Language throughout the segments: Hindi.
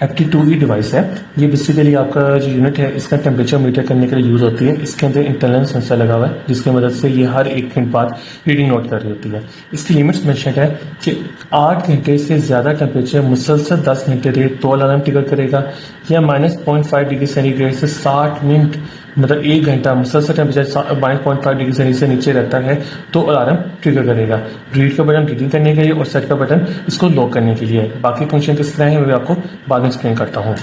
FT2E डिवाइस है। ये बेसिकली आपका जो यूनिट है इसका टेम्परेचर मीटर करने के लिए यूज़ होती है। इसके अंदर इंटरनल सेंसर लगा हुआ है जिसकी मदद से ये हर 1 घंटे बाद रीडिंग नोट कर रही होती है। इसकी लिमिट्स मेंशन है कि 8 घंटे से ज़्यादा टेम्परेचर मुसलसल 10 घंटे रहे तो अलार्म ट्रिगर करेगा, या -0.5 डिग्री सेंटीग्रेड से 60 मिनट मतलब 1 घंटा मुसलसल टेम्परेचर -0.5 डिग्री सेंटीग्रेड से नीचे रहता है तो अलार्म ट्रिगर करेगा। रीड का बटन रीडिंग करने के लिए और सेट का बटन इसको लॉक करने के लिए। बाकी फंक्शन किस तरह है मैं आपको बाद में एक्सप्लेन करता हूँ।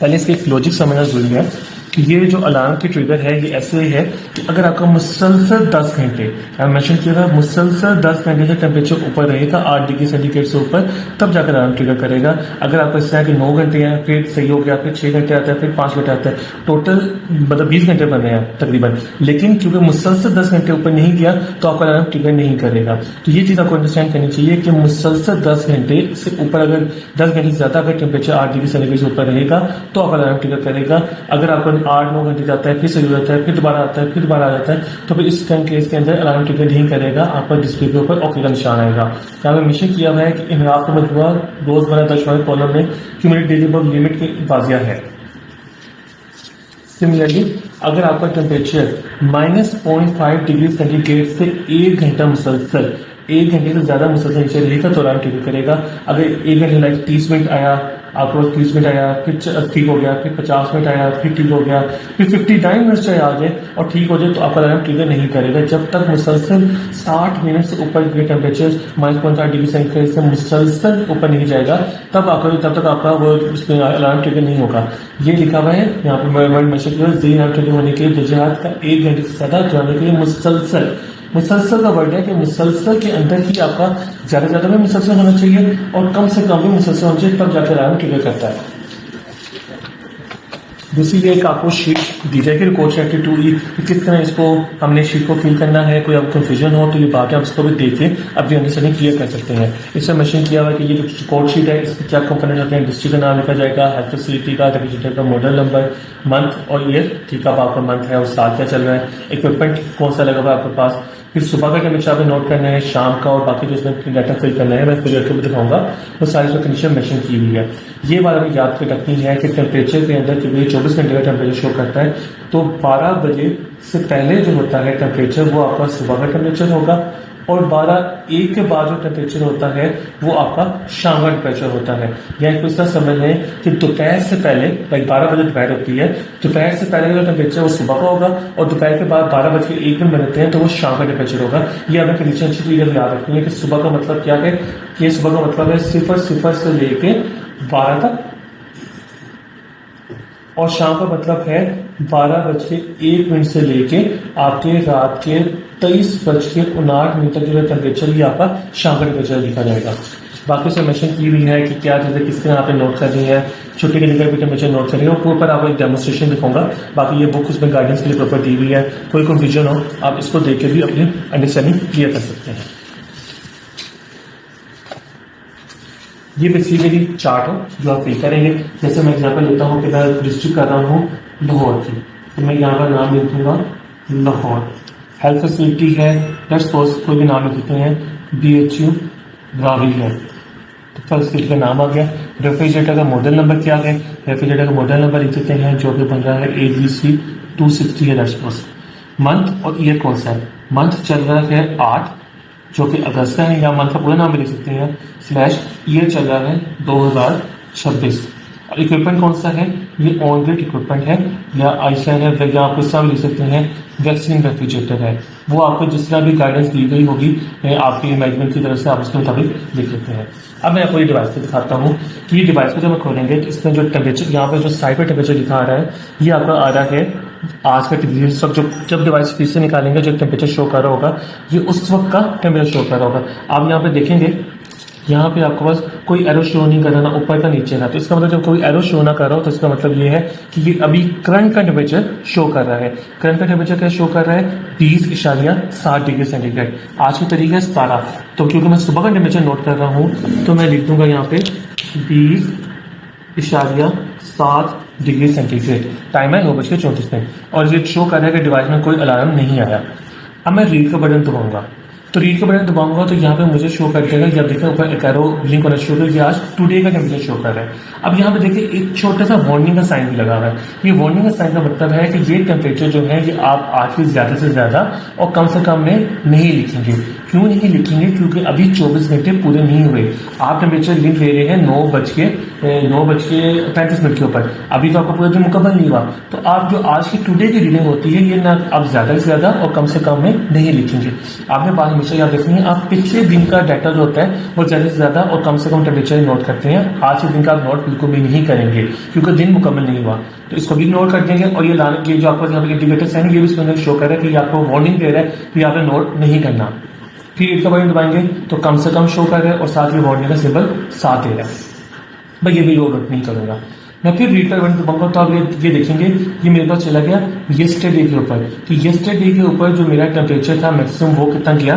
पहले इसके एक लॉजिक समझना जरूरी है कि ये जो अलार्म की ट्रिगर है ये ऐसे है कि अगर आपका मुसलसल 10 घंटे मेंशन किया था, मुसलसल 10 घंटे से टेम्परेचर ऊपर रहेगा 8 डिग्री सेंटीग्रेड से ऊपर, तब जाकर अलार्म ट्रिगर करेगा। अगर आपको इस तरह के 9 घंटे हैं, फिर सही हो गया, फिर 6 घंटे आता है, फिर 5 घंटे आता है, टोटल मतलब 20 घंटे बन रहे हैं तकरीबन, लेकिन क्योंकि मुसलसल 10 घंटे ऊपर नहीं गया तो आपका अलार्म ट्रिगर नहीं करेगा। तो ये चीज़ आपको अंडरस्टैंड करनी चाहिए कि मुसलसल 10 घंटे से ऊपर, अगर 10 घंटे से ज़्यादा अगर टेम्परेचर 8 डिग्री सेंटीग्रेड से ऊपर रहेगा तो आपका अलार्म ट्रिगर करेगा। अगर आपको 8-9 घंटे जाता है, फिर सही हो जाता है, फिर दोबारा आता है, फिर दोबारा आ जाता है, तो फिर इस टाइम केस के अंदर अलार्म ट्रिगर नहीं करेगा। आपका डिस्प्ले के ऊपर ओके का निशान आएगा। यहाँ पे मेंशन किया हुआ है कि इनराफ का मजमूआ रोजमर्रा दशमलव कॉलम में क्यूमुलेटिव डेली बग लिमिट की वाजिया है। सिमिलरली अगर आपका टेम्परेचर -0.5 डिग्री सेंटीग्रेड से 1 घंटा मुसलसल 1 घंटे से ज्यादा मुसलसल नीचे रहेगा तो अलार्म ट्रिगर करेगा। अगर 1 घंटे लाइक 30 मिनट आया, आपको 30 मिनट आया, फिर ठीक हो गया, फिर 50 मिनट आया, फिर ठीक हो गया, फिर 59 मिनट चाहे आ जाए और ठीक हो जाए तो आपका अलार्म ट्रिगर नहीं करेगा। जब तक मुसलसल 60 मिनट से ऊपर के टेम्परेचर -0.5 डिग्री सेंटीग्रेड से मुसलसल ऊपर नहीं जाएगा तब तब तक आपका वो अलार्म ट्रिगर नहीं होगा। ये लिखा हुआ है यहाँ पर मेंशन किया अलार्म ट्रिगर होने के लिए दुजहात का 1 घंटे से ज्यादा जाने के लिए मुसलसल का वर्ड है कि मुसलसल के अंदर ही आपका ज्यादा भी मुसलसल होना चाहिए और कम से कम भी मुसलसल होना चाहिए, तब जाकर अलार्म ट्रिगर करता है। दूसरी एक आपको शीट दी जाएगी रिकॉर्ड FT2E, किस तरह इसको हमने शीट को फिल करना है। कोई अब कंफ्यूजन हो तो ये बाकी आप इसको भी देख के अपनी अंडरस्टैंडिंग क्लियर कर सकते हैं। इसमें मेंशन किया हुआ है कि ये जो रिकॉर्ड शीट है इसमें क्या कंपोनेंट होते हैं। डिस्ट्रिक्ट का नाम लिखा जाएगा, हेल्थ फैसिलिटी का, रेफ्रिजरेटर का मॉडल नंबर, मंथ और ईयर, ठीक है आपका मंथ है और साल क्या चल रहा है, इक्विपमेंट कौन सा लगा हुआ है आपके पास, फिर सुबह का टेम्परेचर आपने नोट करना है, शाम का, और बाकी जो इसमें डाटा फिल करना है मैं फिर करके भी दिखाऊंगा। वो सारी उसमें कंडीशन मेंशन की हुई है। ये बात हमें याद रखनी है कि टेम्परेचर के अंदर क्योंकि 24 घंटे का टेम्परेचर शो करता है तो 12 बजे से पहले जो होता है टेम्परेचर वो आपका सुबह का टेम्परेचर होगा और 12-1 के बाद जो टेम्परेचर होता है वो आपका शाम का टेम्परेचर होता है। या कुछ तरह समझ लें कि दोपहर से पहले लाइक 12 बजे दोपहर होती है, दोपहर से पहले जो टेम्परेचर वो सुबह का होगा और दोपहर के बाद 12:01 बनते हैं तो वो शाम का टेम्परेचर होगा। ये हमें कंडीशन अच्छी तरीके से याद रखनी है कि सुबह का मतलब क्या है, कि सुबह का मतलब है 00 से लेके 12 तक और शाम का मतलब है 12:01 से लेके आपके रात के 23:59 तक जो टेम्परेचर ही आपका शाम का टेम्परेचर लिखा जाएगा। बाकी से मेंशन की हुई है कि क्या चीज़ें किस तरह आपने नोट करनी है, छुट्टी के लेकर भी टेम्परेचर नोट करेंगे और ऊपर आपको एक डेमोस्ट्रेशन दिखाऊंगा। बाकी ये बुक उसमें गाइडेंस के लिए प्रॉपर दी हुई है। कोई कंफ्यूजन हो आप इसको देख के भी अपनी अंडरस्टैंडिंग क्लियर कर सकते हैं। ये बेसिकली चार्ट हो जो आप फिल करेंगे। जैसे मैं एग्जाम्पल लेता हूँ कि मैं डिस्ट्रिक्ट कर रहा हूँ लाहौर की, तो मैं यहाँ पर नाम लिख दूंगा लाहौर। हेल्थ फैसिलिटी है, लेट्स सपोज कोई भी नाम लिख देते हैं, BHU रावी है, तो फैसिलिटी का नाम आ गया। रेफ्रिजरेटर का मॉडल नंबर क्या है, रेफ्रिजरेटर का मॉडल नंबर लिख देते हैं जो कि बन रहा है ABC 260 है। लेट्स सपोज मंथ और ईयर कौन सा है, मंथ चल रहा है 8 जो कि अगस्त है, या मंथ का पूरा नाम भी लिख सकते हैं /ईयर चल रहा है 2026। और इक्विपमेंट कौन सा है, ये ऑन ग्रिड इक्विपमेंट है या आइसलैंड है, या आप इस तरह लिख सकते हैं वैक्सीन रेफ्रिजरेटर है। वो आपको जिस तरह भी गाइडेंस दी गई होगी आपके मैनेजमेंट की तरफ से आप उसके मुताबिक लिख लेते हैं। अब मैं आपको ये डिवाइस पे दिखाता हूँ कि ये डिवाइस को जब मैं खोलेंगे तो इसमें जो टेम्परेचर यहाँ पे जो साइड पे टेम्परेचर लिखा आ रहा है ये आपका आ रहा है आज का डिग्री। सब जब डिवाइस फिर से निकालेंगे जो टेम्परेचर शो कर रहा होगा ये उस वक्त का टेम्परेचर शो कर रहा होगा। आप यहाँ पे देखेंगे यहाँ पे आपके पास कोई एरो शो नहीं कर रहा, ना ऊपर का नीचे का, तो इसका मतलब जब कोई एरो शो ना कर रहा हो तो इसका मतलब ये है कि ये अभी करंट का टेम्परेचर शो कर रहा है। करंट का टेम्परेचर क्या शो कर रहा है, 20.7 डिग्री सेंटीग्रेड। आज की तारीख है 17, तो क्योंकि मैं सुबह का टेम्परेचर नोट कर रहा हूँ तो मैं लिख दूंगा यहाँ पे 20.7 डिग्री सेंटीग्रेड। टाइम है 9:34 और ये शो कर रहा है कि डिवाइस में कोई अलार्म नहीं आया। अब मैं रीड का बटन दबाऊंगा तो रीड का बटन दबाऊंगा तो यहाँ पे मुझे शो कर देगा, या देखिए ऊपर एक एरो ब्लिंक होना शुरू हो गया, आज टुडे का टेम्परेचर शो कर रहा है। अब यहाँ पे देखिए एक छोटा सा वार्निंग का साइन भी लगा हुआ है। ये वार्निंग का साइन का मतलब है कि ये टेम्परेचर जो है ये आप आज के ज्यादा से ज्यादा और कम से कम में नहीं लिखेंगे। क्यों नहीं लिखेंगे? क्योंकि अभी 24 घंटे पूरे नहीं हुए। आप टेम्परेचर लिख ले रहे हैं 9:35 के ऊपर, अभी तो आपका पूरा दिन मुकम्मल नहीं हुआ। तो आप जो आज की टुडे की रीडिंग होती है ये ना आप ज्यादा से ज्यादा और कम से कम में नहीं लिखेंगे। आपने बात हमेशा याद रखनी है, आप पिछले दिन का डाटा जो होता है वो ज्यादा से ज्यादा और कम से कम टेम्परेचर नोट करते हैं। आज के दिन का आप नोट बिल्कुल भी नहीं करेंगे क्योंकि दिन मुकम्मल नहीं हुआ, तो इसको भी नोट कर देंगे। और ये जो आपको यहाँ पे इंडिकेटर्स है ये भी इसके अंदर शो कर रहा है कि आपको वार्निंग दे रहा है कि यहाँ पे नोट नहीं करना। फिर रीड का बटन दबाएंगे तो कम से कम शो कर रहा है और साथ ही वार्निंग का सिंबल साथ दे रहा है। भाई ये भी नोट नहीं करूंगा मैं। फिर रीड का बटन दबाऊंगा तो आप ये देखेंगे ये मेरे पास चला गया येस्टरडे के ऊपर। तो येस्टरडे के ऊपर जो मेरा टेम्परेचर था मैक्सिमम वो कितना गया,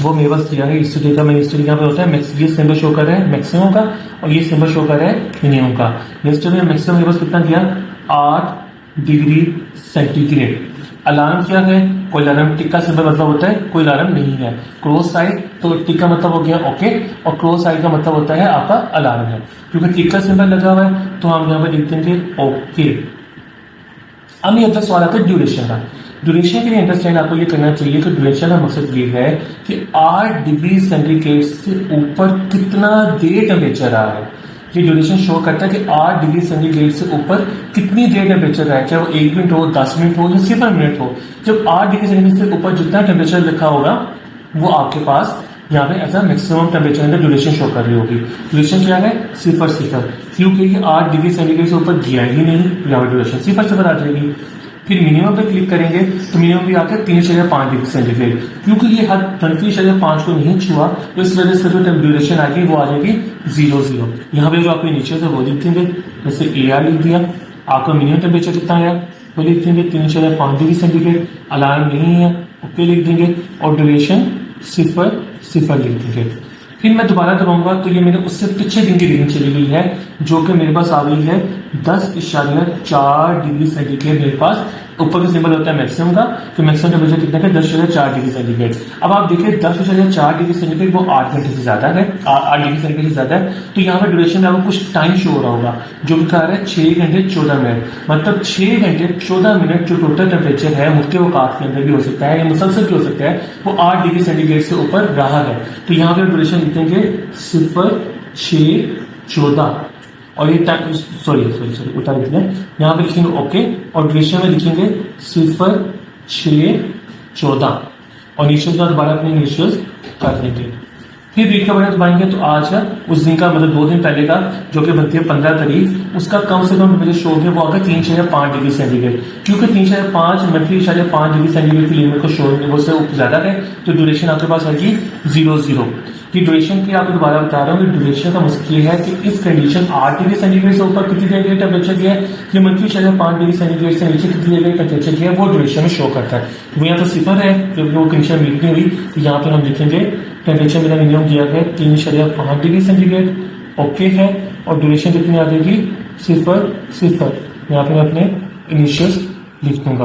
वो मेरे पास किया है येस्टरडे का। मैं येस्टरडे यहाँ पे होता है ये सिंबल शो कर रहा है मैक्सिमम का और ये सिंबल शो कर रहा है मिनिमम का। येस्टरडे मैक्सिमम मेरे पास कितना गया 8 डिग्री सेंटीग्रेड। अलार्म क्या है? कोई अलार्म, टिक का सिंबल मतलब होता है कोई अलार्म नहीं है। क्रॉस साइड तो टिक का मतलब हो गया ओके, और क्रॉस साइड का मतलब होता है आपका अलार्म है। क्योंकि टिक का सिंबल लगा हुआ है तो हम यहाँ पे लिख देंगे ओके। अब ये अगला सवाल आता है ड्यूरेशन का। ड्यूरेशन के लिए अंडरस्टैंड आपको ये करना चाहिए कि ड्यूरेशन का मकसद ये है कि 8 डिग्री सेंटीग्रेड से ऊपर कितना देर टेम्परेचर रहा है। ये ड्यूरेशन शो करता है कि 8 डिग्री सेंटीग्रेड से ऊपर कितनी देर टेम्परेचर रहा है, चाहे वो 1 मिनट हो, 10 मिनट हो या 0 मिनट हो। जब 8 डिग्री सेंटीग्रेड से ऊपर जितना टेम्परेचर लिखा होगा वो आपके पास यहाँ पे ऐसा मैक्सिमम टेम्परेचर अंदर ड्यूरेशन शो कर रही होगी। ड्यूरेशन क्या है 0 क्योंकि ये 8 डिग्री सेंटीग्रेड से ऊपर गया ही नहीं, यहाँ पे ड्यूरेशन 0 आ जाएगी। फिर मिनिमम पे क्लिक करेंगे तो मिनिमम भी आता है 3.5 डिग्री सेंटीग्रेड। क्योंकि ये हद 3.5 को नहीं छुआ तो इस वजह से जो ड्यूरेशन आ गई वो आ जाएगी 0 यहाँ पे जो आपके नीचे से वो लिख देंगे, जैसे AR लिख दिया। आपका मिनिमम टेम्परेचर कितना आया वो लिख देंगे 3.5 डिग्री सेंटीग्रेड। अलार्म नहीं है ओके लिख देंगे और ड्यूरेशन 0 लिख देंगे। फिर मैं दोबारा दबाऊंगा तो ये मेरे उससे पिछले दिन की रीडिंग चली गई है जो कि मेरे पास आ गई है 10.4 डिग्री सेंटीग्रेड। मेरे पास ऊपर का सिंबल होता है मैक्सिमम का, तो मैक्सिमम टेम्परेचर कितना है 10.4 डिग्री सेंटीग्रेड। अब आप देखिए 10.4 डिग्री सेंटीग्रेड वो 8 घंटे से ज्यादा है, 8 डिग्री सेंटीग्रेड से ज्यादा है। तो यहाँ पर ड्यूरेशन में आपको कुछ टाइम शो हो रहा होगा जो कि कह रहा है 6 घंटे 14 मिनट। मतलब 6 घंटे 14 मिनट जो टोटल टेम्परेचर है मुख्य वकात के अंदर भी हो सकता है या मुसलसल भी हो सकता है, वो 8 डिग्री सेंटीग्रेड से ऊपर रहा है। तो यहाँ पे ड्यूरेशन लिखेंगे 0.614 और ये सॉरी उतार लिखना है, यहाँ पे लिखेंगे ओके और ड्यूरेशन में लिखेंगे 0.614 और इनिशियल्स का दोबारा अपने इनिशियल्स कर देंगे। फिर रीड का बटन दबाएंगे तो आज का उस दिन का मतलब 2 दिन पहले का जो कि बनती है 15 तारीख, उसका कम से कम मुझे शो है वो आगे 3.5 डिग्री सेंटीग्रेड। क्योंकि 3.5 -3.5 डिग्री सेंटीग्रेड की लिमिट को शो वो से ज्यादा है तो ड्यूरेशन आपके पास आएगी 0 की ड्यूरेशन की। आपको दोबारा बता रहा हूँ कि ड्यूरेशन का मकसद ये है कि इस कंडीशन 8 डिग्री सेंटीग्रेड से ऊपर कितनी देर के टेम्परेचर गया है, ये -5 डिग्री सेंटीग्रेड से नीचे कितनी देर का टेम्परेचर गया है वो ड्यूरेशन में शो करता है। वो यहाँ तो 0 है क्योंकि वो कंडीशन मीट नहीं हुई, तो यहाँ पे हम लिखेंगे टेम्परेचर मेरा मिनिमम गया है 3.5 डिग्री सेंटीग्रेड ओके है और ड्यूरेशन कितनी आ जाएगी 0 यहाँ पे मैं अपने इनिशियल्स लिख दूंगा।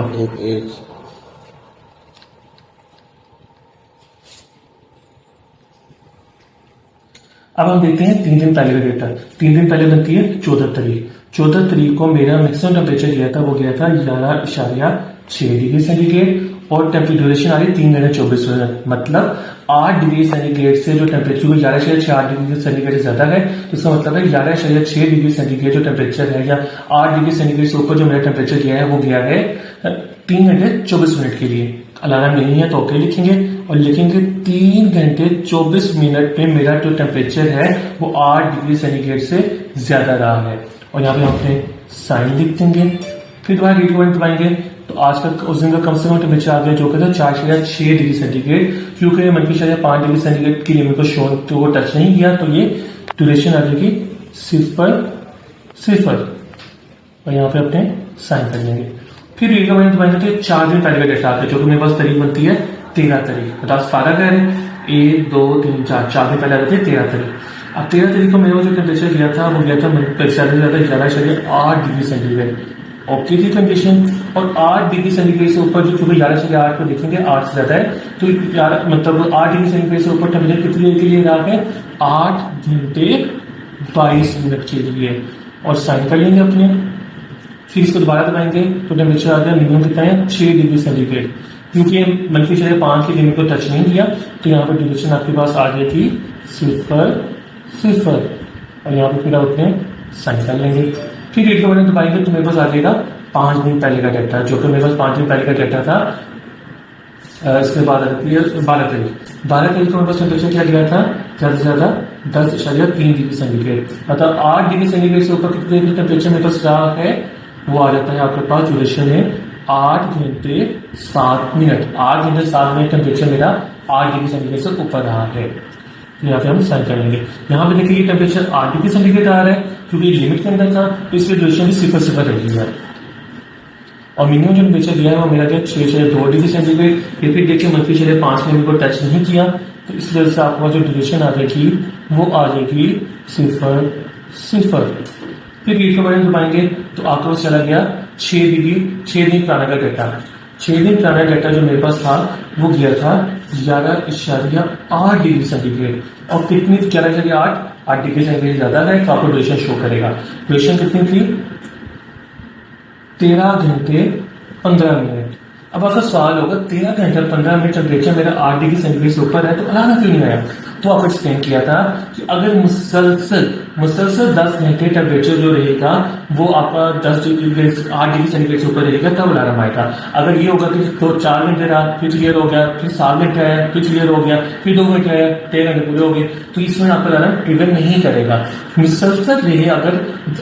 अब हम देखते हैं 3 दिन पहले का डेटा। 3 दिन पहले बनती है 14 तारीख। 14 तारीख को मेरा मैक्सिमम टेम्परेचर गया था वो गया था 11.6 डिग्री सेंटीग्रेड और ड्यूरेशन आ रही 3 घंटे 24 मिनट। मतलब 8 डिग्री सेंटीग्रेड से जो टेम्परेचर 11.4 डिग्री सेंटीग्रेड से ज्यादा है तो इसका मतलब है 11.6 डिग्री सेंटीग्रेड जो टेम्परेचर है या 8 डिग्री सेंटीग्रेड से ऊपर जो मेरा टेम्परेचर गया है वो गया है 3 घंटे 24 मिनट के लिए। अलार्म नहीं है तो ओके लिखेंगे और लिखेंगे 3 घंटे 24 मिनट में मेरा जो टेम्परेचर है वो 8 डिग्री सेंटीग्रेड से ज्यादा रहा है और यहाँ पे हम अपने साइन लिख देंगे। फिर दोबारा रीड बटन दबाएंगे तो आज का उस दिन का कम से कम टेम्परेचर आ गया जो कहता है 4.6 डिग्री सेंटीग्रेड। क्योंकि -5 डिग्री सेंटीग्रेड की लिमिट को शो तो वो टच नहीं किया तो ये ड्यूरेशन आ जाएगी 0 और यहाँ पे अपने साइन कर लेंगे। फिर रीड का बटन दबाएंगे तो 4 दिन पहले का डेटा आता है जो कि मेरे पास तारीख बनती है 13 तारीख। बताओ 12 कह रहे हैं 1 2 3 4 दिन पहले आ जाती है 13 तारीख। अब 13 तारीख को मेरा जो टेम्परेचर गया था वो गया था 11.8 डिग्री सेंटीग्रेड। ओके थी कंडीशन। और 8 डिग्री सेंटीग्रेड से ऊपर जो, क्योंकि 11/8 को देखेंगे 8 से ज्यादा है, तो 11 मतलब 8 डिग्री सेंटीग्रेड से ऊपर टेम्परेचर कितनी देर के लिए रहा है? 8 घंटे 22 मिनट के लिए। और साइन कर लेंगे अपने। फिर इसको दोबारा दबाएंगे तो टेम्परेचर आ गया मिनिमम कितना है? 6 डिग्री सेंटीग्रेड। क्योंकि -5 की लिमिट को टच नहीं किया तो यहाँ पर ड्यूरेशन आपके पास आ जाएगी 0 और यहाँ पर फिर आप अपने साइन कर लेंगे। फिर डेट का बटन दबाएंगे तो मेरे पास आ जाएगा 5 दिन पहले का डाटा, जो कि मेरे पास 5 दिन पहले का डाटा था। इसके बाद आती है 12 तारीख को मेरे पास टेम्परेचर क्या गया था? ज़्यादा से ज़्यादा 10.3 डिग्री सेंटीग्रेड। मतलब 8 डिग्री सेंटीग्रेड से ऊपर कितने डिग्री टेम्परेचर मेरे पास रहा है? वो आ जाता है आपके पास ड्यूरेशन है 8 घंटे 7 मिनट। 8 घंटे 7 मिनट टेम्परेचर मेरा 8 डिग्री सेंटीग्रेड से ऊपर रहा है। यहाँ पे हम साइन करेंगे। यहाँ पे देखिए ये टेम्परेचर 8 डिग्री सेंटीग्रेड आ रहा है क्योंकि लिमिट के अंदर था, तो इसलिए ड्यूरेशन भी 0 रही है। और मिनिमम जो टेम्परेचर दिया है वो मेरा क्या 6.2 डिग्री सेंटीग्रेड। ये फिर देखिए -5 मिनट को टच नहीं किया, तो इस वजह से आपको जो ड्यूरेशन आ जाएगी वो आ जाएगी 0। फिर रीड का बटन दबाएंगे तो आपके पास चला गया 6 दिन पुराना का डाटा। 6 दिन पुराना डाटा जो मेरे पास था वो गया था 11.8 डिग्री सेंटीग्रेड। और कितनी 11.8 डिग्री सेंटीग्रेड ज्यादा है तो आपको ड्यूरेशन शो करेगा। ड्यूरेशन कितनी थी? 13 घंटे 15 मिनट। अब आपका सवाल होगा 13 घंटे और 15 मिनट टेम्परेचर मेरा 8 डिग्री सेंटीग्रेड से ऊपर है तो अलार्म क्यों नहीं आया? तो आपको एक्सप्लेन किया था कि अगर मुसलसल 10 घंटे टेम्परेचर जो रहेगा वो आपका 8 डिग्री सेंटीग्रेड से ऊपर रहेगा तब अलार्म आएगा। अगर ये होगा कि तो 4 घंटे रहा फिर क्लियर हो गया, फिर 7 घंटे आया फिर क्लियर हो गया, फिर 2 घंटे आया 13 घंटे पूरे हो गए, तो इसमें आपका अलार्म ट्रिगर नहीं करेगा। मुसलसल रहे अगर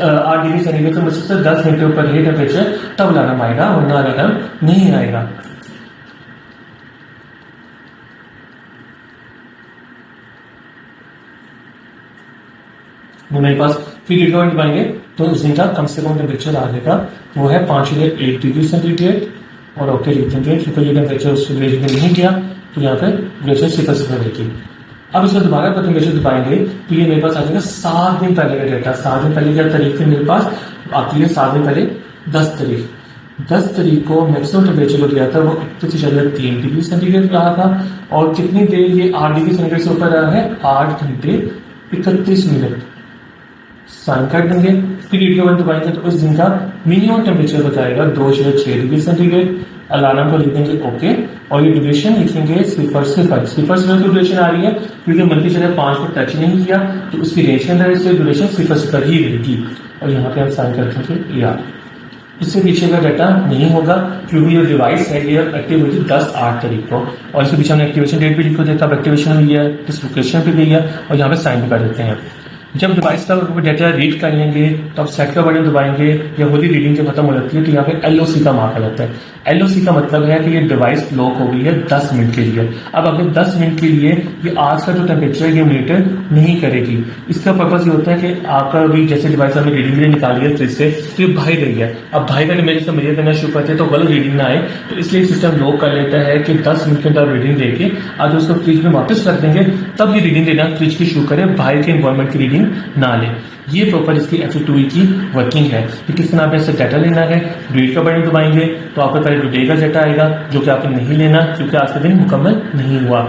8 डिग्री सेंटीग्रेड से मुसलसल 10 घंटे ऊपर रहे टेम्परेचर तब अलार्म आएगा, वरना अलार्म नहीं आएगा। वो मेरे पास फिर रिकॉर्ड पाएंगे तो उस दिन का कम से कम टेम्परेचर आ जाएगा वो है 5.1 डिग्री सेंटीग्रेड। और ओके लिख देंगे क्योंकि ये टेम्परेचर उस रेंज में नहीं गया तो यहाँ पे टेम्परेचर 0 रहेगी। अब इसको दोबारा पर टेम्परेचर दबाएंगे तो ये मेरे पास आ जाएगा 7 दिन पहले का डेटा। 7 दिन पहले क्या तारीख थी मेरे पास? आती है 7 दिन पहले 10 तारीख। 10 तारीख को मैक्सिमम टेम्परेचर जो दिया था वो 31.3 डिग्री सेंटीग्रेड रहा था। और कितनी देर ये 8 डिग्री सेंटीग्रेड से ऊपर रहा है? 8 घंटे 31 मिनट। साइन कर देंगे। फिर रीड का बटन दबाएंगे तो उस दिन का मिनिमम टेम्परेचर बताएगा 2.6 डिग्री सेंटीग्रेड। अलार्म को लिख देंगे ओके और ये ड्यूरेशन लिखेंगे 0 की ड्यूरेशन आ रही है क्योंकि -5 को टच नहीं किया तो उसकी रेंज के अंदर इससे ड्यूरेशन 0 ही रहेगी। और यहाँ पे हम साइन कर देंगे यार। इससे पीछे का डाटा नहीं होगा क्योंकि ये डिवाइस है ये एक्टिव हुई थी 10/8 तारीख को। और इसके पीछे हमने एक्टिवेशन डेट भी लिख देता, अब एक्टिवेशन हुई है, किस लोकेशन पे गई है और यहाँ पे साइन भी कर देते हैं। जब डिवाइस का डाटा रीड कर लेंगे तो आप सेट का बटन दबाएंगे या होली रीडिंग जब खत्म हो जाती है तो यहाँ पे LOC का मार्क आ जाता है। LOC का मतलब है कि ये डिवाइस लॉक हो गई है 10 मिनट के लिए। अब अगर 10 मिनट के लिए ये आज का जो टेम्परेचर है ये मीटर नहीं करेगी। इसका पर्पज ये होता है कि आपका भी जैसे डिवाइस हमने रीडिंग के लिए निकाली है फ्रिज से तो ये बाहर रही है। अब बाहर का मेजर से मेजर करना शुरू करते हैं तो गलत रीडिंग ना आए तो इसलिए सिस्टम लॉक कर लेता है कि 10 मिनट के अंदर रीडिंग देके आज उसको फ्रिज में वापस रख देंगे तब ये रीडिंग देना फ्रिज की शुरू करे, बाहर के इन्वायरमेंट की रीडिंग ना ले। ये प्रॉपर इसकी FA2E की वर्किंग है कि किस तरह पे इससे डाटा लेना है। रीड का बटन दबाएंगे तो आपको पहले टुडे का डाटा आएगा जो कि आपको नहीं लेना क्योंकि आज का दिन मुकम्मल नहीं हुआ।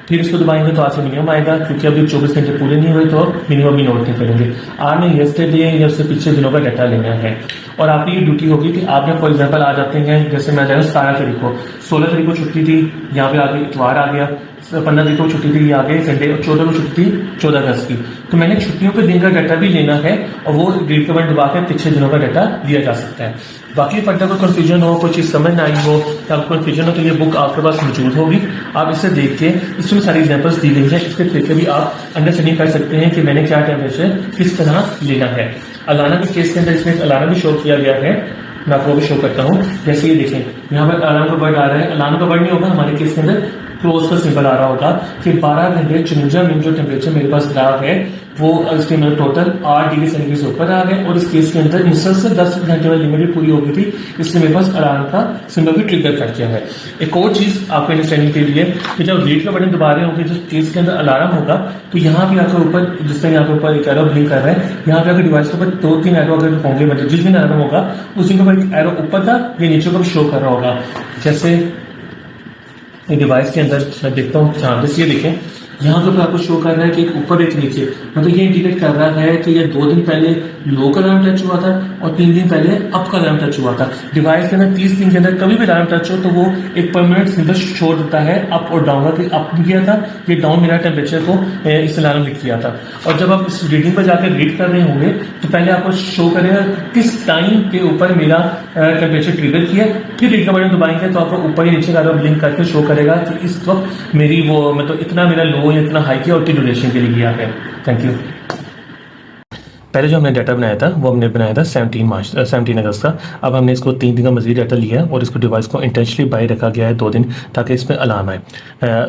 फिर इसको दबाएंगे तो आज से मिनिमम आएगा क्योंकि अभी 24 घंटे पूरे नहीं हुए तो मिनिमम भी नोट नहीं करेंगे। आपने यस्टरडे या उससे पिछले दिनों का डाटा लेना है। और आपकी ये ड्यूटी होगी कि आपने फॉर एग्जाम्पल आ जाते हैं जैसे मैं जाऊँ 17 तारीख को, 16 तारीख को छुट्टी थी, यहाँ पे आगे इतवार आ गया, 15 तारीख को छुट्टी थी, आगे संडे, और 14 को छुट्टी थी 14 अगस्त की। तो मैंने छुट्टियों के दिन का डाटा भी लेना है और वो रीड का बटन दबा के पिछले दिनों का डाटा लिया जा सकता है। बाकी फर्दर कोई कंफ्यूजन हो, कोई चीज़ समझ ना आई हो या आपको कंफ्यूजन हो तो ये बुक आपके पास मौजूद होगी। आप इसे देख के इसमें सारी एग्जांपल्स दी गई हैं, इसके तरीके भी आप अंडरस्टैंडिंग कर सकते हैं कि मैंने क्या टेम्परेचर किस तरह लेना है। अलाना के केस के अंदर इसमें अलाना भी शो किया गया है, मैं आपको भी शो करता हूँ। जैसे ये देखें यहाँ पर अलार्म का वर्ड आ रहा है, अलार्म का वर्ड नहीं होगा हमारे केस के अंदर क्लोज का सिंबल आ रहा होगा कि 12 घंटे 54 मिनट जो टेम्परेचर मेरे पास रहा है वो इसके मेरे टोटल 8 डिग्री सेंटीग्रेड से ऊपर आ गए और इस केस के अंदर मुसलसल 10 घंटे वाली लिमिट भी पूरी हो गई थी, इसलिए मेरे पास अलार्म का सिंबल भी ट्रिगर कर दिया है। एक और चीज आपको अंडरस्टैंडिंग के लिए कि जब रीड का बटन दबा रहे होंगे जिस केस के अंदर अलार्म होगा तो यहाँ पे आपके ऊपर जिस तरह यहाँ पे ऊपर एक एरो ब्लिंक कर रहा है, यहाँ पे आपके डिवाइस के ऊपर 2-3 एरो अगर होंगे, मतलब जिस दिन अलार्म होगा उस दिन के ऊपर एक एरो ऊपर का या नीचे को शो कर रहा होगा। जैसे डिवाइस के अंदर मैं देखता हूँ सामने से, ये देखें यहाँ पर आपको शो कर रहा है कि एक ऊपर एक नीचे, मतलब ये इंडिकेट कर रहा है कि ये 2 दिन पहले लो का अलार्म टच हुआ था और 3 दिन पहले अप का अलार्म टच हुआ था। डिवाइस के अंदर 30 दिन के अंदर कभी भी अलार्म टच हो तो वो एक परमानेंट सिंबल शो देता है अप और डाउन का, कि अप किया था ये डाउन मेरा टेम्परेचर को इस अलार्म लिख किया था। और जब आप इस रीडिंग पर जाकर रीड कर रहे होंगे तो पहले आपको शो करेगा किस टाइम के ऊपर मेरा टेम्परेचर ट्रिगर किया, फिर रीड का बटन दबाएंगे तो आपको ऊपर ही नीचे का लिंक करके शो करेगा कि इस वक्त मेरी वो मतलब इतना मेरा लो या इतना हाई किया और इतनी ड्यूरेशन के लिए किया है। Thank you. पहले जो हमने डाटा बनाया था वो हमने बनाया था 17 अगस्त का। अब हमने इसको 3 दिन का मजीद डाटा लिया है और इसको डिवाइस को इंटेंशनली बाहर रखा गया है 2 दिन, ताकि इसमें अलार्म आए।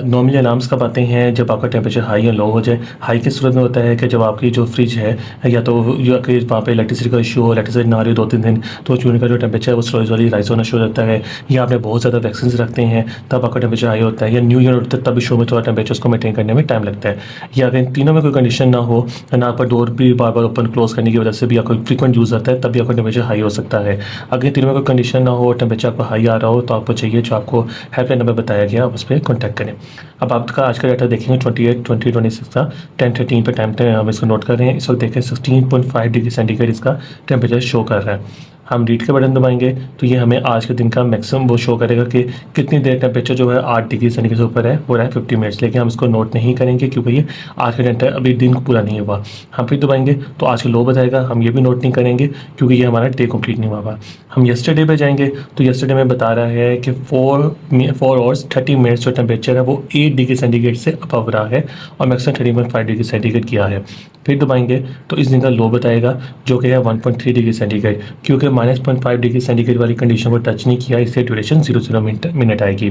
नॉर्मली अलार्म्स कब आते हैं? जब आपका टेम्परेचर हाई या लो हो जाए। हाई की सूरत में होता है कि जब आपकी जो फ्रिज है या तो वहाँ पे इलेक्ट्रिसिटी का इशू हो, इलेक्ट्रिसिटी ना आ रही 2-3 दिन, तो चूने का जो टेम्परेचर है वो स्लोली स्लोली राइज होना शुरू होता है, या आपने बहुत ज़्यादा वैक्सीन रखते हैं तब आपका टेम्परेचर हाई होता है, या न्यू ईयर होता है तब शो में थोड़ा टेम्परेचर उसको मेंटेन करने में टाइम लगता है। या अगर इन तीनों में कोई कंडीशन ना हो, ना आपका डोर भी बार बार ओपन क्लोज करने की वजह से भी आपको फ्रीक्वेंट यूज़ आता है, तभी आपका टेम्परेचर हाई हो सकता है। अगर तीनों में कोई कंडीशन ना हो, टेम्परेचर आपको हाई आ रहा हो, तो आपको चाहिए जो आपको हेल्पलाइन नंबर बताया गया आप उस पर कॉन्टैक्ट करें। अब आपका आज का डाटा देखेंगे 28/20/26 का 10:13 पर टाइम हम इसको नोट कर रहे हैं। इस वक्त देखें 16.5 डिग्री सेंटीग्रेड इसका टेम्परेचर शो कर रहा है। हम रीड के बटन दबाएंगे तो ये हमें आज के दिन का मैक्सिमम वो शो करेगा कि कितनी देर टेम्परेचर जो है 8 डिग्री सेंटीग्रेड से ऊपर है, वो रहा है 50 मिनट्स। लेकिन हम इसको नोट नहीं करेंगे क्योंकि ये आज का डेटा अभी दिन पूरा नहीं हुआ। हम फिर दबाएंगे तो आज का लो बताएगा, हम ये भी नोट नहीं करेंगे क्योंकि ये हमारा डे कंप्लीट नहीं हुआ। हम येस्टरडे पे जाएंगे तो येस्टरडे में बता रहा है कि 4 आवर्स 30 मिनट्स जो टेम्परेचर है वो 8 डिग्री सेंटीग्रेड से अबव रहा है और मैक्सिमम 30.5 डिग्री सेंटीग्रेड किया है। फिर दबाएंगे तो इस दिन का लो बताएगा जो कि है 1.3 डिग्री सेंटीग्रेड, क्योंकि -0.5 डिग्री सेंटीग्रेड वाली कंडीशन को टच नहीं किया, इससे ड्यूरेशन 0 मिनट आएगी।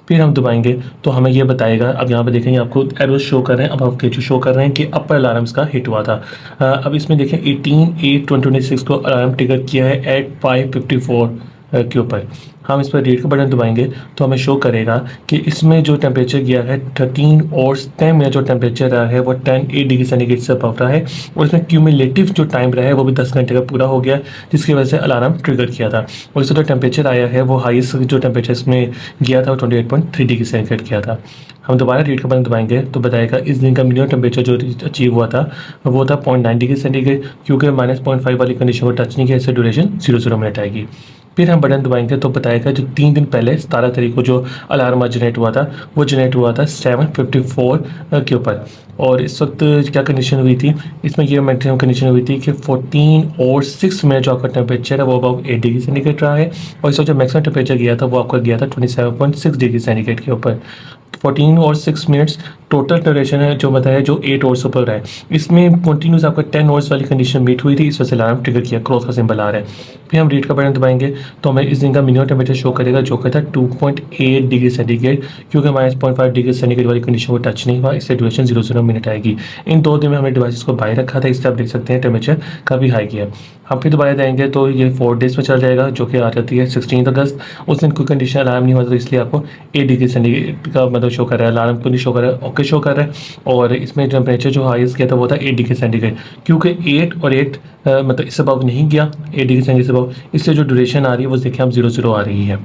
फिर हम दबाएंगे तो हमें ये बताएगा, अब यहाँ पे देखेंगे आपको एरोस शो कर रहे हैं, अब आपके जो शो कर रहे हैं कि अपर अलार्म्स का हिट हुआ था। अब इसमें देखें 18/8/2026 को अलार्म ट्रिगर किया है at 5:54 के ऊपर। हम इस पर रीड का बटन दबाएंगे तो हमें शो करेगा कि इसमें जो टेम्परेचर गया है 13 और 10 मिनट जो टेम्परेचर रहा है वो 8 डिग्री सेंटीग्रेड से अबव रहा है और इसमें क्यूमुलेटिव जो टाइम रहा है वो भी 10 घंटे का पूरा हो गया, जिसकी वजह से अलार्म ट्रिगर किया था। और इससे जो टेम्परेचर आया है वो हाईएस्ट जो टेम्परेचर इसमें गया था वो 28.3 डिग्री सेंटीग्रेड किया था। हम दोबारा रीड का बटन दबाएंगे तो बताएगा इस दिन का मिनिमम टेम्परेचर जो अचीव हुआ था वो था 0.9 डिग्री सेंटीग्रेड, क्योंकि -0.5 वाली कंडीशन को टच नहीं किया, इससे ड्यूरेशन 0 मिनट आएगी। फिर हम बटन दबाएंगे तो बताएगा जो 3 दिन पहले 17 तारीख को जो अलार्म जनरेट हुआ था वो जनरेट हुआ था 7:54 के ऊपर। और इस वक्त क्या कंडीशन हुई थी, इसमें ये मैक्सिमम कंडीशन हुई थी कि 14 और 6 मिनट जो आपका टेम्परेचर है वो अबाउट 8 डिग्री सेंटीग्रेड रहा है और इस वक्त जो मैक्सिमम टेम्परेचर गया था वो आपका गया था 27.6 डिग्री सेंटीग्रेड के ऊपर। 14 और 6 मिनट्स टोटल ड्यूरेशन है जो बताया जो 8 आवर्स ऊपर है। इसमें कंटिन्यूस आपका 10 आवर्स वाली कंडीशन मीट हुई थी, इस वजह से अलार्म ट्रिगर किया, क्रॉस का सिंबल आ रहा है। फिर हम रीड का बटन दबाएंगे तो हमें इस दिन का मिनिमम टेम्परेचर शो करेगा जो कहता है 2.8 डिग्री सेंटीग्रेड, क्योंकि -0.5 डिग्री सेंटीग्रेड वाली कंडीशन को टच नहीं हुआ, इससे ड्यूरेशन 0 मिनट आएगी। इन 2 दिन में हमने डिवाइस को बाहर रखा था, इससे आप देख सकते हैं टेम्परेचर काफ़ी हाई किया। हम फिर दोबारा जाएंगे तो ये 4 डेज में चल जाएगा जो कि आ जाती है 16 अगस्त। उस दिन कोई कंडीशन अलार्म नहीं हुआ तो इसलिए आपको 8 डिग्री सेंटीग्रेड का मतलब शो कर रहा है, अलार्म को नहीं शो कर रहा है, ओके शो कर रहा है। और इसमें टेम्परेचर जो हाईएस्ट किया था वो था 8 डिग्री सेंटीग्रेड, क्योंकि 8 और 8 मतलब इससे अबव नहीं गया, 8 डिग्री सेंटीग्रेड से अबव, इसलिए जो ड्यूरेशन आ रही है वो देखिए हम 0 आ रही है।